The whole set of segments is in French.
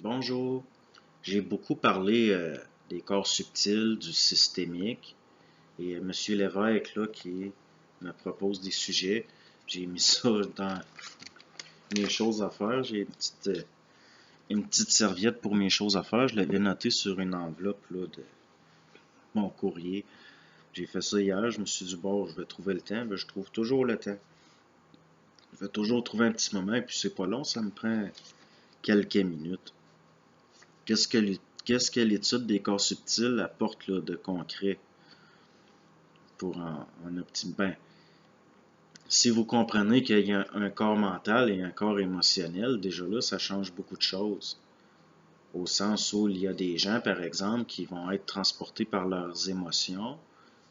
Bonjour. J'ai beaucoup parlé des corps subtils, du systémique, et M. Lévesque là, qui me propose des sujets. J'ai mis ça dans mes choses à faire. J'ai une petite serviette pour mes choses à faire. Je l'avais noté sur une enveloppe là, de mon courrier. J'ai fait ça hier. Je me suis dit, bon, je vais trouver le temps. Ben, je trouve toujours le temps. Je vais toujours trouver un petit moment, et puis c'est pas long, ça me prend quelques minutes. Qu'est-ce que l'étude des corps subtils apporte là, de concret pour en optimiser? Ben, si vous comprenez qu'il y a un corps mental et un corps émotionnel, déjà là, ça change beaucoup de choses. Au sens où il y a des gens, par exemple, qui vont être transportés par leurs émotions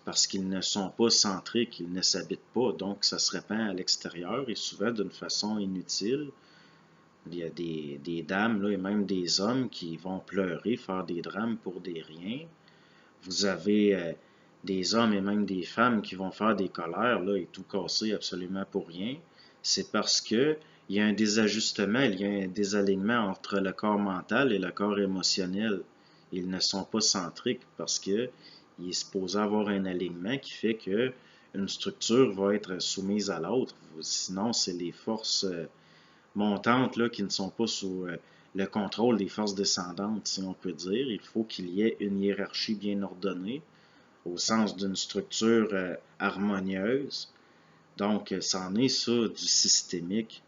parce qu'ils ne sont pas centrés, qu'ils ne s'habitent pas. Donc, ça se répand à l'extérieur et souvent d'une façon inutile. Il y a des dames là, et même des hommes qui vont pleurer, faire des drames pour des riens. Vous avez des hommes et même des femmes qui vont faire des colères là, et tout casser absolument pour rien. C'est parce que il y a un désajustement, il y a un désalignement entre le corps mental et le corps émotionnel. Ils ne sont pas centriques parce que il est supposé avoir un alignement qui fait que une structure va être soumise à l'autre. Sinon, c'est les forces montantes là, qui ne sont pas sous le contrôle des forces descendantes, si on peut dire. Il faut qu'il y ait une hiérarchie bien ordonnée au sens d'une structure harmonieuse. Donc, c'en est ça du systémique.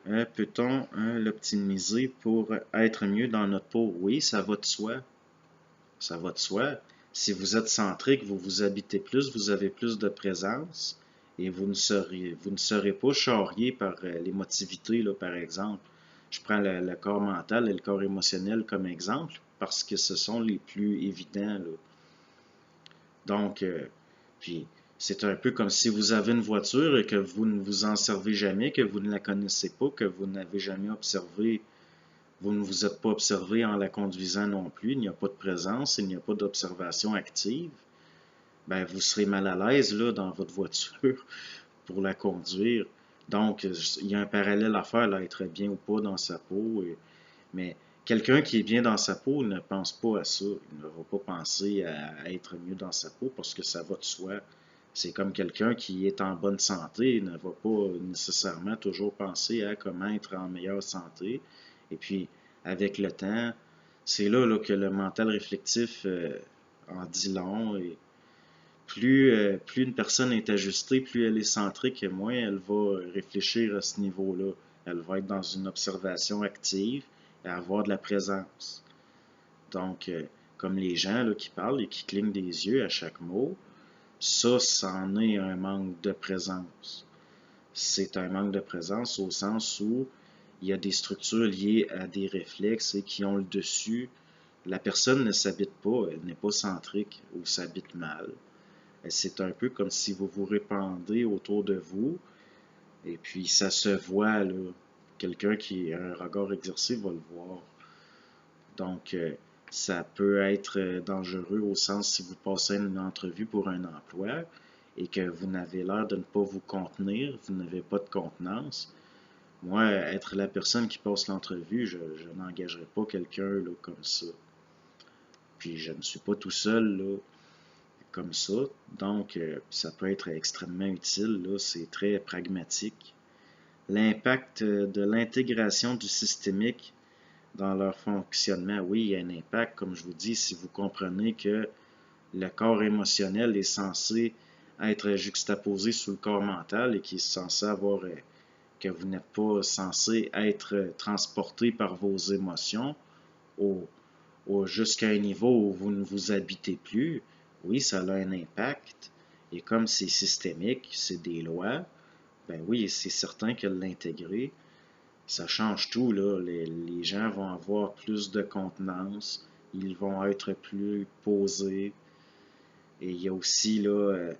Peut-on l'optimiser pour être mieux dans notre peau? Oui, ça va de soi. Ça va de soi. Si vous êtes centrique, vous vous habitez plus, vous avez plus de présence et vous ne serez pas charrié par l'émotivité, là, par exemple. Je prends le corps mental et le corps émotionnel comme exemple parce que ce sont les plus évidents, là. Donc, puis c'est un peu comme si vous avez une voiture et que vous ne vous en servez jamais, que vous ne la connaissez pas, que vous n'avez jamais observé, vous ne vous êtes pas observé en la conduisant non plus, il n'y a pas de présence, il n'y a pas d'observation active, ben vous serez mal à l'aise là dans votre voiture pour la conduire. Donc, il y a un parallèle à faire, là, être bien ou pas dans sa peau. Mais quelqu'un qui est bien dans sa peau ne pense pas à ça. Il ne va pas penser à être mieux dans sa peau parce que ça va de soi. C'est comme quelqu'un qui est en bonne santé il ne va pas nécessairement toujours penser à comment être en meilleure santé. Et puis, avec le temps, c'est là que le mental réflectif en dit long. Et plus une personne est ajustée, plus elle est centrique et moins elle va réfléchir à ce niveau-là. Elle va être dans une observation active et avoir de la présence. Donc, comme les gens là, qui parlent et qui clignent des yeux à chaque mot, ça, c'en est un manque de présence. C'est un manque de présence au sens où il y a des structures liées à des réflexes et qui ont le dessus. La personne ne s'habite pas, elle n'est pas centrique ou s'habite mal. C'est un peu comme si vous vous répandez autour de vous et puis ça se voit, là. Quelqu'un qui a un regard exercé va le voir. Donc, ça peut être dangereux au sens si vous passez une entrevue pour un emploi et que vous n'avez l'air de ne pas vous contenir, vous n'avez pas de contenance. Moi, être la personne qui passe l'entrevue, je n'engagerai pas quelqu'un là, comme ça. Puis je ne suis pas tout seul là, comme ça. Donc, ça peut être extrêmement utile, là, c'est très pragmatique. L'impact de l'intégration du systémique dans leur fonctionnement, oui, il y a un impact, comme je vous dis, si vous comprenez que le corps émotionnel est censé être juxtaposé sous le corps mental et qui est censé avoir, que vous n'êtes pas censé être transporté par vos émotions au, jusqu'à un niveau où vous ne vous habitez plus, oui, ça a un impact. Et comme c'est systémique, c'est des lois, ben oui, c'est certain que l'intégrer, ça change tout, là. Les gens vont avoir plus de contenance, ils vont être plus posés. Et il y a aussi, là,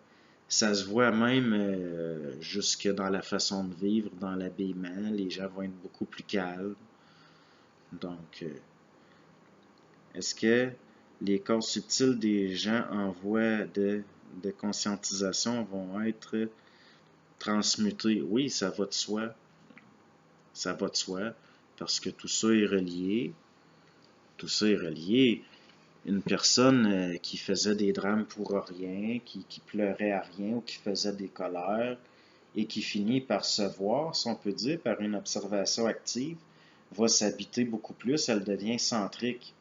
ça se voit même jusque dans la façon de vivre, dans l'habillement, les gens vont être beaucoup plus calmes. Donc, est-ce que les corps subtils des gens en voie de conscientisation vont être transmutés? Oui, ça va de soi. Ça va de soi. parce que tout ça est relié. Tout ça est relié. Une personne qui faisait des drames pour rien, qui pleurait à rien ou qui faisait des colères et qui finit par se voir, si on peut dire, par une observation active, va s'habiter beaucoup plus, elle devient centrique.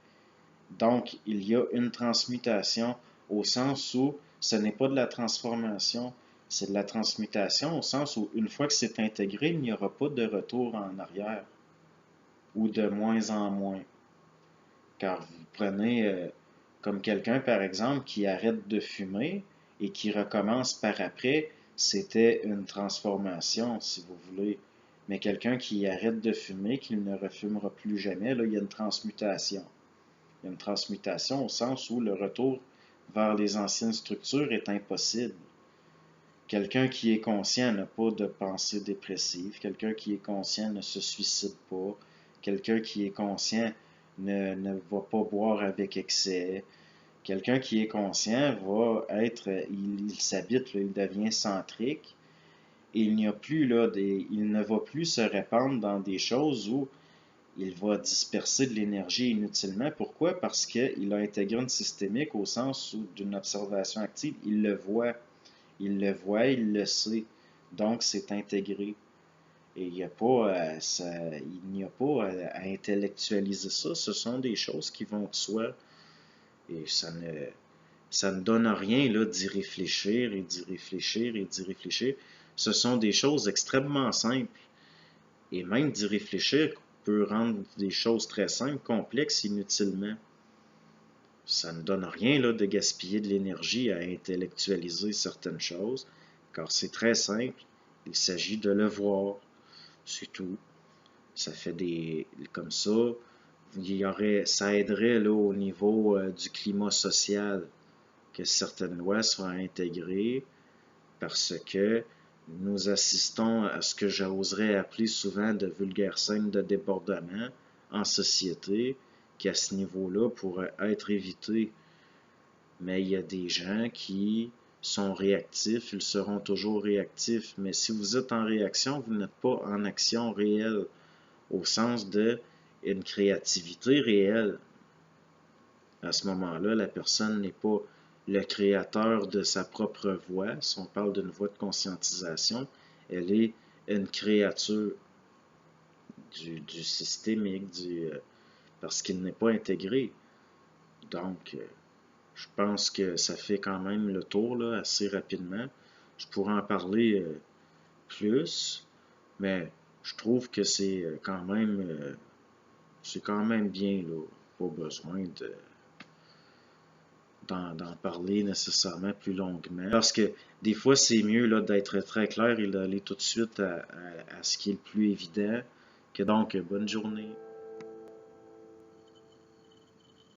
Donc, il y a une transmutation au sens où ce n'est pas de la transformation, c'est de la transmutation au sens où une fois que c'est intégré, il n'y aura pas de retour en arrière ou de moins en moins. Car vous prenez comme quelqu'un, par exemple, qui arrête de fumer et qui recommence par après, c'était une transformation, si vous voulez. Mais quelqu'un qui arrête de fumer, qui ne refumera plus jamais, là, il y a une transmutation. Il y a une transmutation au sens où le retour vers les anciennes structures est impossible. Quelqu'un qui est conscient n'a pas de pensée dépressive. Quelqu'un qui est conscient ne se suicide pas. Quelqu'un qui est conscient ne va pas boire avec excès. Quelqu'un qui est conscient va être, il s'habite, il devient centrique. Et il n'y a plus là, il ne va plus se répandre dans des choses où il va disperser de l'énergie inutilement. Pourquoi? Parce qu'il a intégré une systémique au sens d'une observation active. Il le voit, il le sait. Donc, c'est intégré. Et il n'y a pas, à intellectualiser ça. Ce sont des choses qui vont de soi. Et ça ne donne rien là, d'y réfléchir et d'y réfléchir et d'y réfléchir. Ce sont des choses extrêmement simples. Et même d'y réfléchir peut rendre des choses très simples complexes inutilement. Ça ne donne rien là, de gaspiller de l'énergie à intellectualiser certaines choses, car c'est très simple. Il s'agit de le voir. C'est tout. Ça fait des. Comme ça, ça aiderait là, au niveau du climat social que certaines lois soient intégrées parce que nous assistons à ce que j'oserais appeler souvent de vulgaires scènes de débordement en société qui, à ce niveau-là, pourraient être évitées. Mais il y a des gens qui sont réactifs, ils seront toujours réactifs. Mais si vous êtes en réaction, vous n'êtes pas en action réelle, au sens de une créativité réelle. À ce moment-là, la personne n'est pas le créateur de sa propre voix. Si on parle d'une voix de conscientisation, elle est une créature du systémique, parce qu'il n'est pas intégré. Donc, je pense que ça fait quand même le tour là, assez rapidement. Je pourrais en parler plus, mais je trouve que c'est quand même bien là. Pas besoin d'en parler nécessairement plus longuement. Parce que des fois, c'est mieux là, d'être très clair et d'aller tout de suite à ce qui est le plus évident. Que donc, bonne journée.